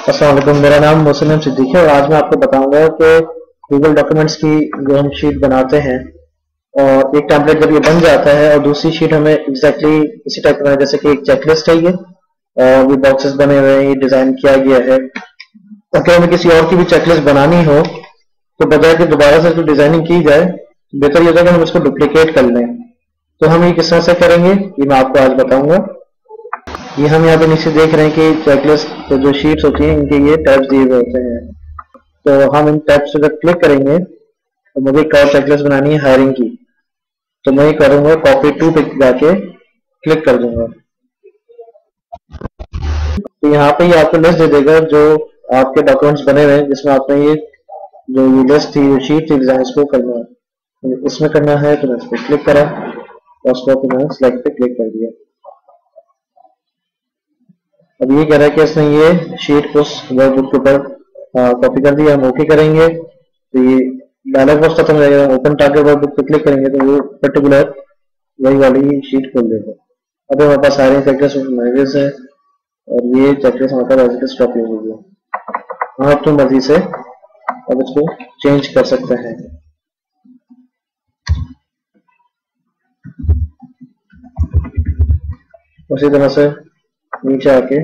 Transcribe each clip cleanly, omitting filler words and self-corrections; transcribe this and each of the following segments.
अस्सलाम वालेकुम, मेरा नाम मोहसिन सिद्दीकी है और आज मैं आपको बताऊंगा कि गूगल डॉक्यूमेंट्स की जो हम शीट बनाते हैं और एक टेम्पलेट जब ये बन जाता है और दूसरी शीट हमें एग्जैक्टली इसी टाइप का, जैसे कि एक चेकलिस्ट है ये और ये बॉक्सेस बने हुए हैं, ये डिजाइन किया गया है। अगर हमें किसी और की भी चेकलिस्ट बनानी हो तो बजाय कि दोबारा से जो डिजाइनिंग की जाए, बेहतर ये होगा कि हम इसको डुप्लीकेट कर लें। तो हम ये किस तरह से करेंगे ये मैं आपको आज बताऊंगा। ये हम यहाँ पे नीचे देख रहे हैं कि चेकलिस्ट तो जो शीट्स होती हैं इनके ये टैब्स दिए हुए होते हैं। तो हम इन टैब्स पे जब क्लिक करेंगे तो मुझे एक और चेकलिस्ट बनानी है हायरिंग की, तो मैं ये करूंगा कॉपी टू पे जाके क्लिक कर दूंगा। तो यहाँ पे ये आपको लिस्ट दे देगा जो आपके डॉक्यूमेंट्स बने हुए हैं जिसमें आपने ये जो ये लिस्ट थी, ये शीट थी डिजाइन को करना है, इसमें करना है तो मैं इस पर क्लिक करा और उसको मैंने सेलेक्ट पे क्लिक कर दिया। अब ये कह रहा है कि इसने ये शीट उस वर्कबुक के ऊपर कॉपी कर दिया। हम ओके करेंगे तो ये डायलॉग बॉक्स खत्म हो जाएगा। ओपन टारगेट वर्कबुक पे क्लिक करेंगे तो वो पर्टिकुलर वही वाली शीट खोल देगा। अब हमारे पास सारे चेकलिस्ट मैनेजर्स है और ये चेकलिस्ट हमारे पास एज स्टॉप हो गया। हम अपनी मर्जी से अब इसको चेंज कर सकते हैं। उसी तरह से नीचे आके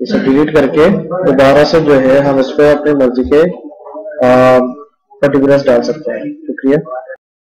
इसे डिलीट करके दोबारा से जो है हम इस पर अपनी मर्जी के पर्टिकुलर्स डाल सकते हैं। शुक्रिया।